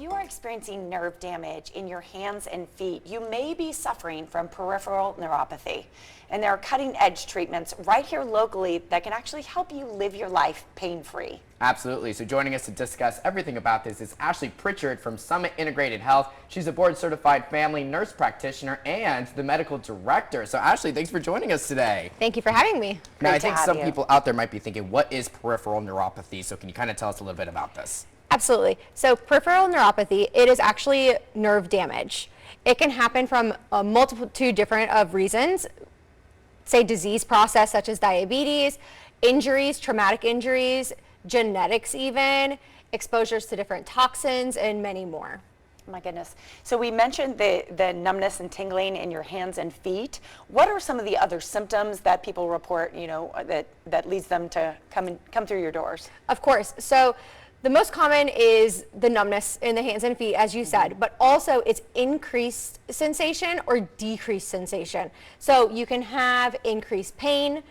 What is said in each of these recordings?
you are experiencing nerve damage in your hands and feet, you may be suffering from peripheral neuropathy. And there are cutting-edge treatments right here locally that can actually help you live your life pain-free. Absolutely. So joining us to discuss everything about this is Ashley Pritchard from Summit Integrated Health. She's a board-certified family nurse practitioner and the medical director. So Ashley, thanks for joining us today. Thank you for having me. Now, I think some people out there might be thinking, what is peripheral neuropathy? So can you kind of tell us a little bit about this? Absolutely. So peripheral neuropathy, it is actually nerve damage. It can happen from a multitude different of reasons, say disease process such as diabetes, injuries, traumatic injuries, genetics even, exposures to different toxins, and many more. My goodness. So we mentioned the numbness and tingling in your hands and feet. What are some of the other symptoms that people report, that leads them to come through your doors? Of course. So the most common is the numbness in the hands and feet, as you said, but also it's increased sensation or decreased sensation. So you can have increased pain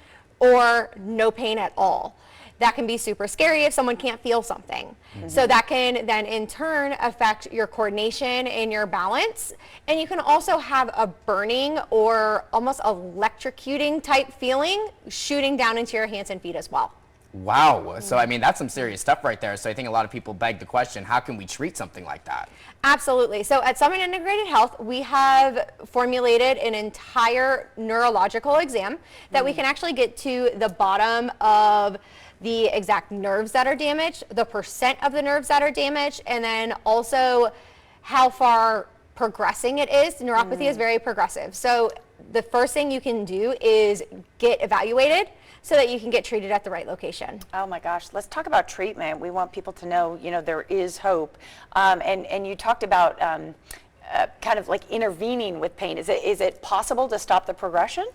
or no pain at all. That can be super scary if someone can't feel something. So that can then in turn affect your coordination and your balance. And you can also have a burning or almost electrocuting type feeling shooting down into your hands and feet as well. Wow. So, I mean, that's some serious stuff right there. So I think a lot of people beg the question, how can we treat something like that? Absolutely. So at Summit Integrated Health, we have formulated an entire neurological exam that we can actually get to the bottom of the exact nerves that are damaged, the percent of the nerves that are damaged, and then also how far progressing it is. Neuropathy is very progressive. So the first thing you can do is get evaluated so that you can get treated at the right location. Oh my gosh, let's talk about treatment. We want people to know, there is hope. And you talked about kind of like intervening with pain. Is it possible to stop the progression?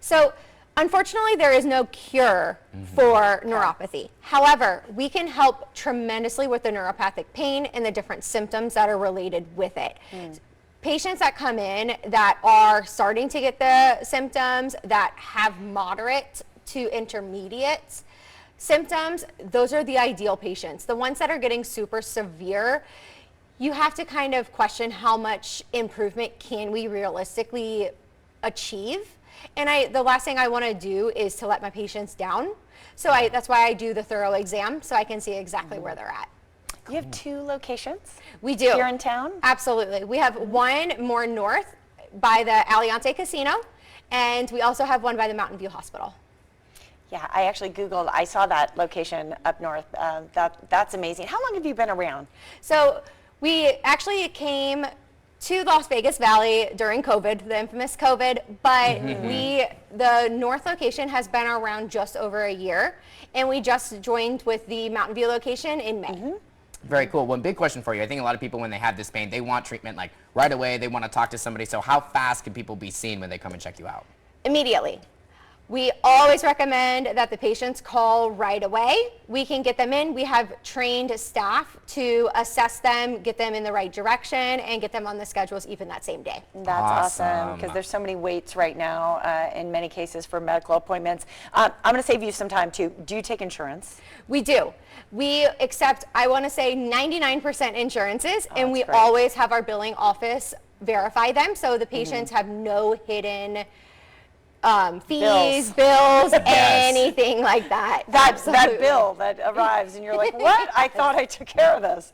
So unfortunately, there is no cure for neuropathy. However, we can help tremendously with the neuropathic pain and the different symptoms that are related with it. Patients that come in that are starting to get the symptoms, that have moderate to intermediate symptoms, those are the ideal patients. The ones that are getting super severe, you have to kind of question how much improvement can we realistically achieve. And the last thing I want to do is to let my patients down. So that's why I do the thorough exam, so I can see exactly where they're at. You have 2 locations? We do. Here in town? Absolutely. We have one more north by the Aliante Casino, and we also have one by the Mountain View Hospital. Yeah, I actually Googled, I saw that location up north. That's amazing. How long have you been around? So we actually came to Las Vegas Valley during COVID, the infamous COVID, but the north location has been around just over a year, and we just joined with the Mountain View location in May. Very cool. One big question for you. I think a lot of people, when they have this pain, they want treatment like right away. They want to talk to somebody. So how fast can people be seen when they come and check you out? Immediately. We always recommend that the patients call right away. We can get them in. We have trained staff to assess them, get them in the right direction, and get them on the schedules even that same day. That's awesome, because there's so many waits right now in many cases for medical appointments. I'm going to save you some time too. Do you take insurance? We do. We accept, I want to say 99% insurances, and we great. always have our billing office verify them, so the patients have no hidden fees, bills, anything like that. That bill that arrives and you're like, what? I thought I took care of this.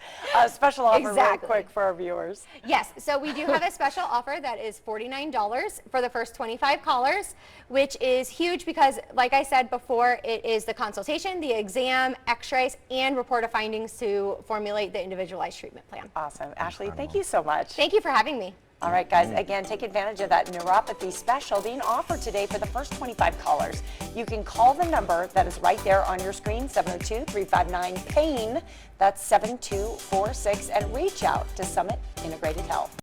Special offer real quick for our viewers. Yes, so we do have a special offer that is $49 for the first 25 callers, which is huge because, like I said before, it is the consultation, the exam, x-rays, and report of findings to formulate the individualized treatment plan. Awesome. Ashley, thank you so much. Thank you for having me. All right, guys, again, take advantage of that neuropathy special being offered today for the first 25 callers. You can call the number that is right there on your screen, 702-359-PAIN. That's 7246, and reach out to Summit Integrated Health.